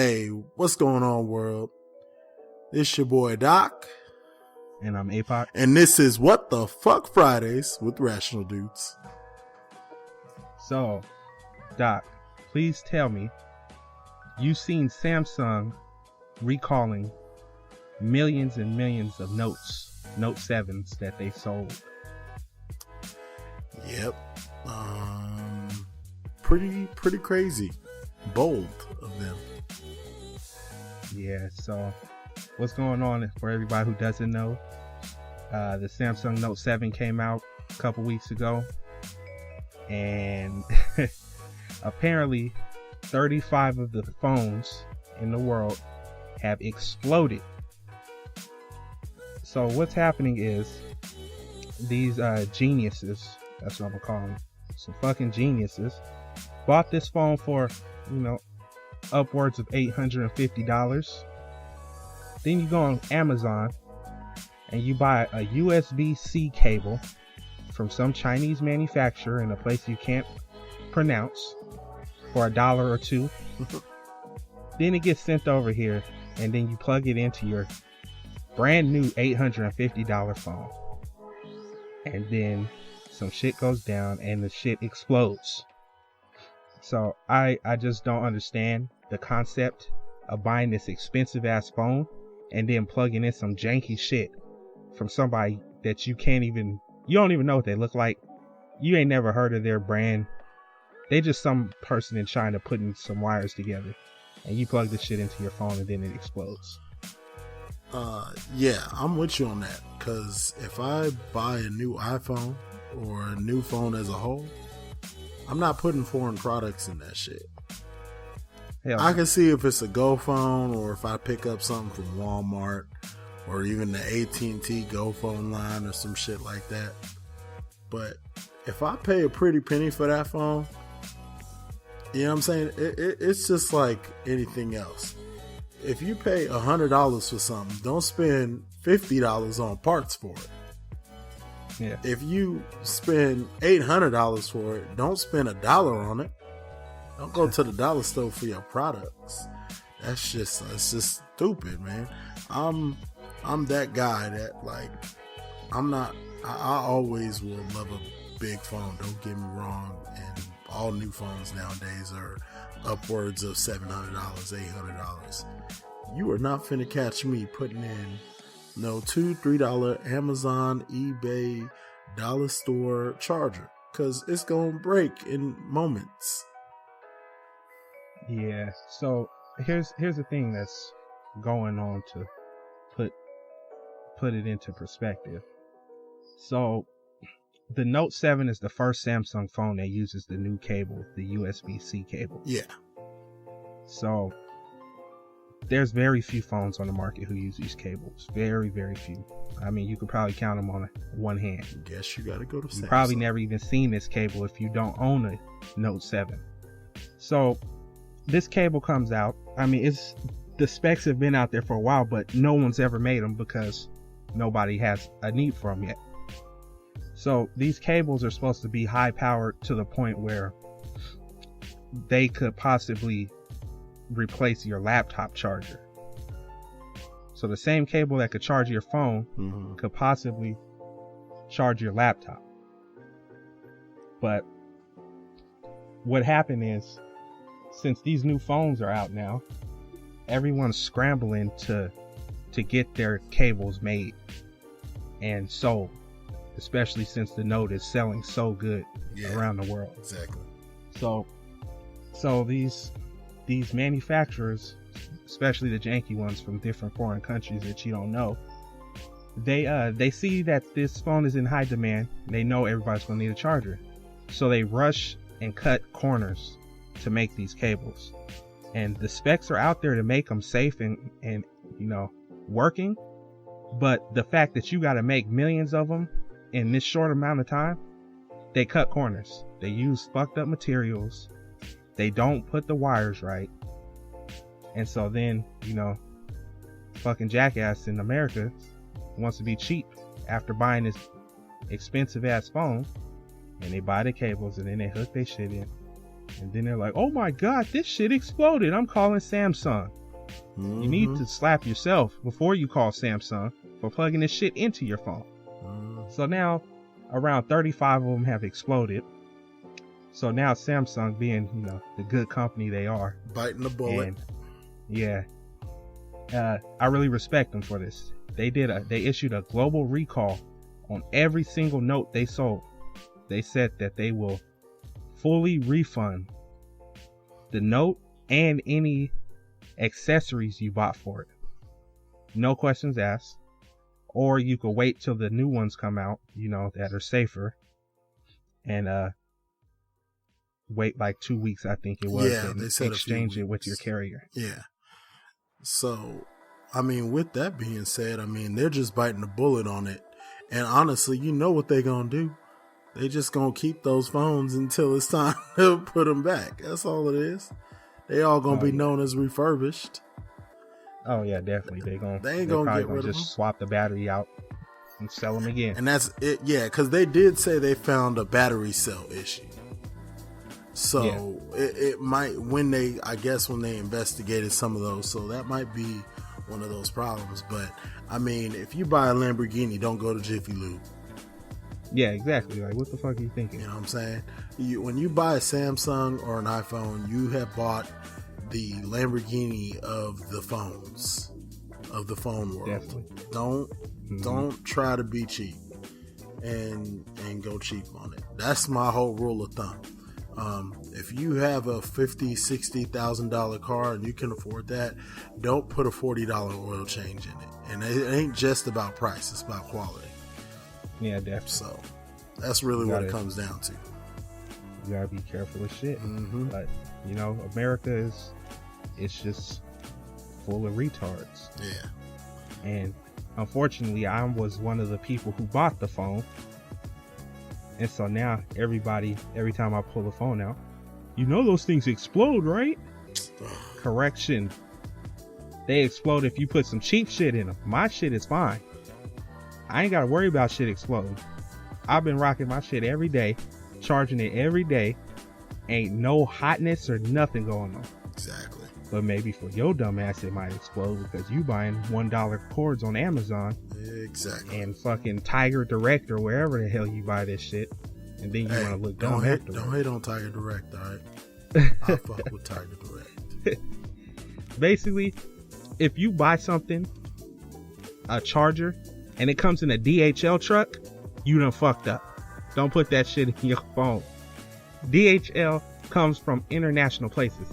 Hey, what's going on, world? It's your boy Doc. And I'm Apoc. And this is What the Fuck Fridays with Rational Dudes. So, Doc, please tell me, you've seen Samsung recalling millions and millions of Note 7s that they sold. Yep. Pretty crazy. Bold of them. Yeah, so what's going on for everybody who doesn't know? The Samsung Note 7 came out a couple weeks ago, and apparently 35 of the phones in the world have exploded. So what's happening is these geniuses, that's what I'm gonna call them, some fucking geniuses, bought this phone for, upwards of $850. Then you go on Amazon and you buy a USB-C cable from some Chinese manufacturer in a place you can't pronounce for $1 or $2. Then it gets sent over here, and then you plug it into your brand new $850 phone. And then some shit goes down and the shit explodes. So I just don't understand the concept of buying this expensive ass phone and then plugging in some janky shit from somebody that you don't even know what they look like. You ain't never heard of their brand. They just some person in China putting some wires together, and you plug this shit into your phone and then it explodes. Yeah, I'm with you on that, because if I buy a new iPhone or a new phone as a whole, I'm not putting foreign products in that shit. Hell, I can see if it's a Go phone, or if I pick up something from Walmart, or even the AT&T Go phone line or some shit like that. But if I pay a pretty penny for that phone, you know what I'm saying? It's just like anything else. If you pay $100 for something, don't spend $50 on parts for it. yeah. If you spend $800 for it, don't spend $1 on it. Don't go to the dollar store for your products. It's just stupid, man. I'm that guy that, like, I always will love a big phone. Don't get me wrong. And all new phones nowadays are upwards of $700, $800. You are not finna catch me putting in no $2, $3 Amazon, eBay, dollar store charger, because it's gonna break in moments. Yeah. So here's the thing that's going on to put it into perspective. So the Note 7 is the first Samsung phone that uses the new cable, the USB-C cable. Yeah. So there's very few phones on the market who use these cables. Very, very few. I mean, you could probably count them on one hand. Guess you gotta go to Samsung. You probably never even seen this cable if you don't own a Note 7. So this cable comes out. I mean, the specs have been out there for a while, but no one's ever made them because nobody has a need for them yet. So these cables are supposed to be high powered to the point where they could possibly replace your laptop charger. So the same cable that could charge your phone could possibly charge your laptop. But what happened is, since these new phones are out now, everyone's scrambling to get their cables made and sold, especially since the Note is selling so good around the world. Exactly. So these manufacturers, especially the janky ones from different foreign countries that you don't know, they see that this phone is in high demand. They know everybody's gonna need a charger, so they rush and cut corners to make these cables. And the specs are out there to make them safe and working, but the fact that you got to make millions of them in this short amount of time, they cut corners. They use fucked up materials. They don't put the wires right. And so then, fucking jackass in America wants to be cheap after buying this expensive ass phone, and they buy the cables and then they hook their shit in And then they're like, oh my God, this shit exploded. I'm calling Samsung. You need to slap yourself before you call Samsung for plugging this shit into your phone. So now around 35 of them have exploded. So now Samsung, being, you know, the good company they are, biting the bullet. And yeah, I really respect them for this. They issued a global recall on every single Note they sold. They said that they will fully refund the Note and any accessories you bought for it. No questions asked. Or you could wait till the new ones come out, you know, that are safer, and wait like 2 weeks, I think it was, yeah, and they said exchange it with your carrier. Yeah. So, I mean, with that being said, I mean, they're just biting the bullet on it. And honestly, you know what they're going to do. They just going to keep those phones until it's time to put them back. That's all it is. They all going to be known as refurbished. Oh yeah, definitely. They ain't gonna get rid of them. Just swap the battery out and sell them again. And that's it. Yeah, because they did say they found a battery cell issue. So it might, when they investigated some of those, so that might be one of those problems. But I mean, if you buy a Lamborghini, don't go to Jiffy Lube. Yeah, exactly. Like, what the fuck are you thinking? You know what I'm saying? When you buy a Samsung or an iPhone, you have bought the Lamborghini of the phones, of the phone world. Definitely. Don't try to be cheap and go cheap on it. That's my whole rule of thumb. If you have a $50,000-$60,000 car and you can afford that, don't put a $40 oil change in it. And it ain't just about price; it's about quality. Yeah, definitely. So that's really what it comes down to. You gotta be careful with shit. But you know, America it's just full of retards. Yeah. And unfortunately, I was one of the people who bought the phone. And so now every time I pull the phone out, you know those things explode, right? Correction. They explode if you put some cheap shit in them. My shit is fine. I ain't got to worry about shit exploding. I've been rocking my shit every day, charging it every day. Ain't no hotness or nothing going on. Exactly. But maybe for your dumb ass it might explode because you buying $1 cords on Amazon. Exactly. And fucking Tiger Direct or wherever the hell you buy this shit. And then you want to look dumb afterwards. Don't hate on Tiger Direct, alright? I fuck with Tiger Direct. Basically, if you buy something, a charger, and it comes in a DHL truck, you done fucked up. Don't put that shit in your phone. DHL comes from international places.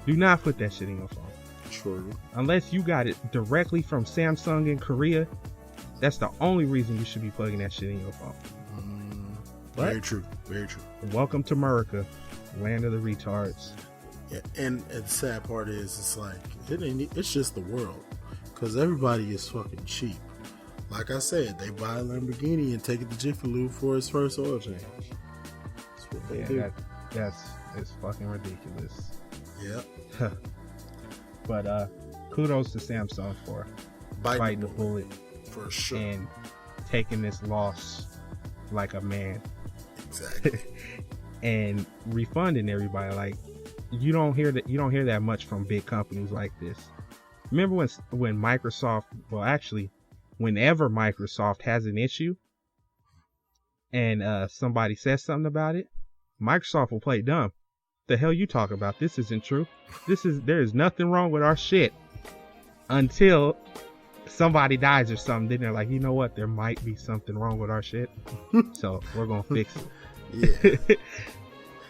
Do not put that shit in your phone. True. Unless you got it directly from Samsung in Korea, that's the only reason you should be plugging that shit in your phone. Very true. Very true. Welcome to America, land of the retards. Yeah, and the sad part is, it's like it's just the world, because everybody is fucking cheap. Like I said, they buy a Lamborghini and take it to Jiffy Lube for his first oil change. That's what they do. It's fucking ridiculous. Yep. But kudos to Samsung for biting the bullet for sure and taking this loss like a man. Exactly. And refunding everybody. Like, you don't hear that much from big companies like this. Remember when Microsoft, well actually, whenever Microsoft has an issue and somebody says something about it, Microsoft will play dumb. The hell you talk about? This isn't true. There is nothing wrong with our shit until somebody dies or something. Then they're like, you know what? There might be something wrong with our shit, so we're gonna fix it.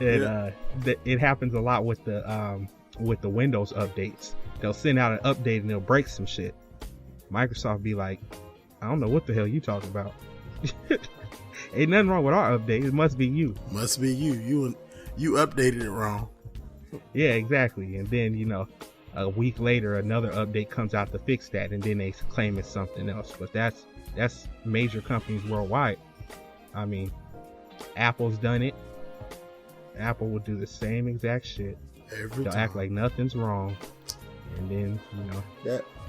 Yeah. And it happens a lot with the Windows updates. They'll send out an update and they'll break some shit. Microsoft be like, I don't know what the hell you talking about. Ain't nothing wrong with our update. It must be you. Must be you. You updated it wrong. Yeah, exactly. And then, a week later, another update comes out to fix that, and then they claim it's something else. But that's major companies worldwide. I mean, Apple's done it. Apple will do the same exact shit. They'll act like nothing's wrong. And then,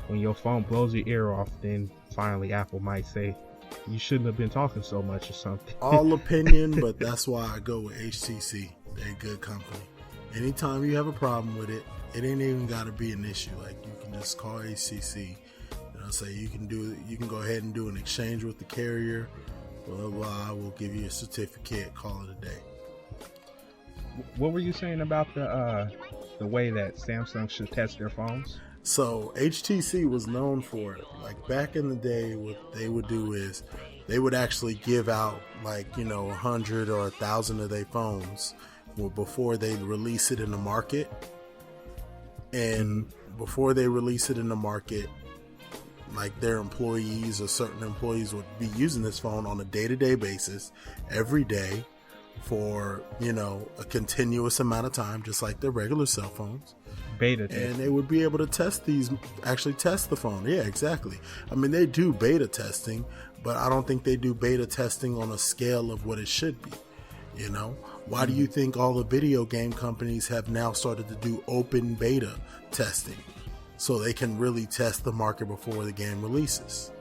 when your phone blows your ear off, then finally Apple might say, you shouldn't have been talking so much or something. All opinion, but that's why I go with HTC. They're a good company. anytime you have a problem with it, it ain't even got to be an issue. Like, you can just call ACC. Say you can go ahead and do an exchange with the carrier. Blah blah. We'll give you a certificate. Call it a day. What were you saying about the way that Samsung should test their phones? So HTC was known for it. Like, back in the day, what they would do is they would actually give out, like, 100 or 1,000 of their phones before they release it in the market. And before they release it in the market, like, their employees or certain employees would be using this phone on a day-to-day basis every day for, a continuous amount of time, just like their regular cell phones. Beta test. And they would be able to actually test the phone. Yeah, exactly. I mean, they do beta testing, but I don't think they do beta testing on a scale of what it should be. Why do you think all the video game companies have now started to do open beta testing? So they can really test the market before the game releases.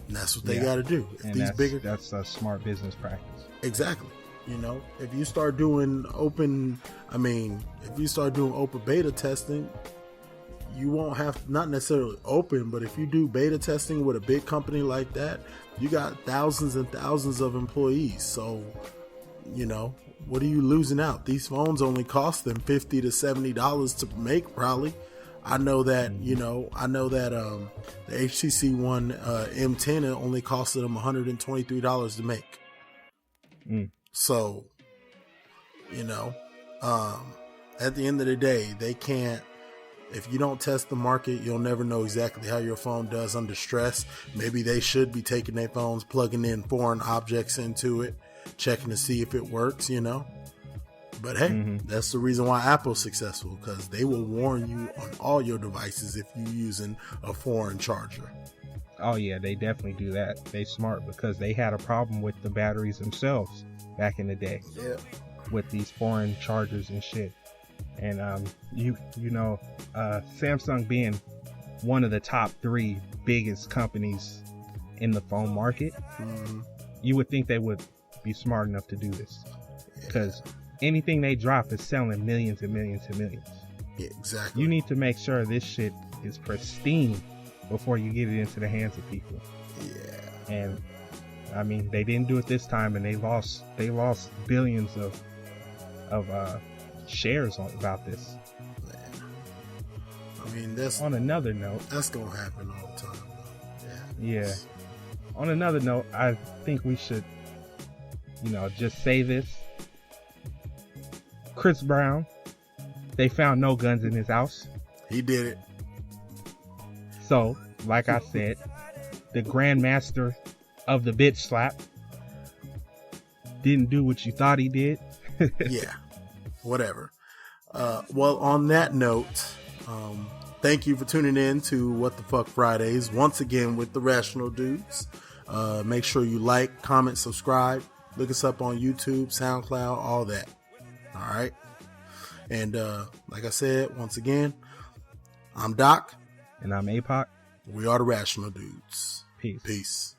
And that's what they got to do. That's a smart business practice. Exactly. If you start doing open beta testing, you won't have, not necessarily open, but if you do beta testing with a big company like that, you got thousands and thousands of employees. So, what are you losing out? These phones only cost them $50 to $70 to make, probably. I know that, the HTC One M10, it only costed them $123 to make. So, at the end of the day, they can't, if you don't test the market, you'll never know exactly how your phone does under stress. Maybe they should be taking their phones, plugging in foreign objects into it, checking to see if it works, But hey, that's the reason why Apple's successful, because they will warn you on all your devices if you're using a foreign charger. Oh yeah, they definitely do that. They smart, because they had a problem with the batteries themselves back in the day. Yeah. With these foreign chargers and shit. And Samsung being one of the top 3 biggest companies in the phone market, you would think they would be smart enough to do this, because anything they drop is selling millions and millions and millions. Yeah, exactly. You need to make sure this shit is pristine before you get it into the hands of people. Yeah. And I mean, they didn't do it this time, and they lost billions of shares about this. Man. I mean, that's, on another note, that's gonna happen all the time. Yeah. On another note, I think we should, just say this. Chris Brown, they found no guns in his house. He did it. So, like I said, the grandmaster of the bitch slap didn't do what you thought he did. Yeah, whatever. Well, on that note, thank you for tuning in to What the Fuck Fridays once again with the Rational Dudes. Make sure you like, comment, subscribe. Look us up on YouTube, SoundCloud, all that. All right. And like I said, once again, I'm Doc. And I'm Apoc. We are the Rational Dudes. Peace. Peace.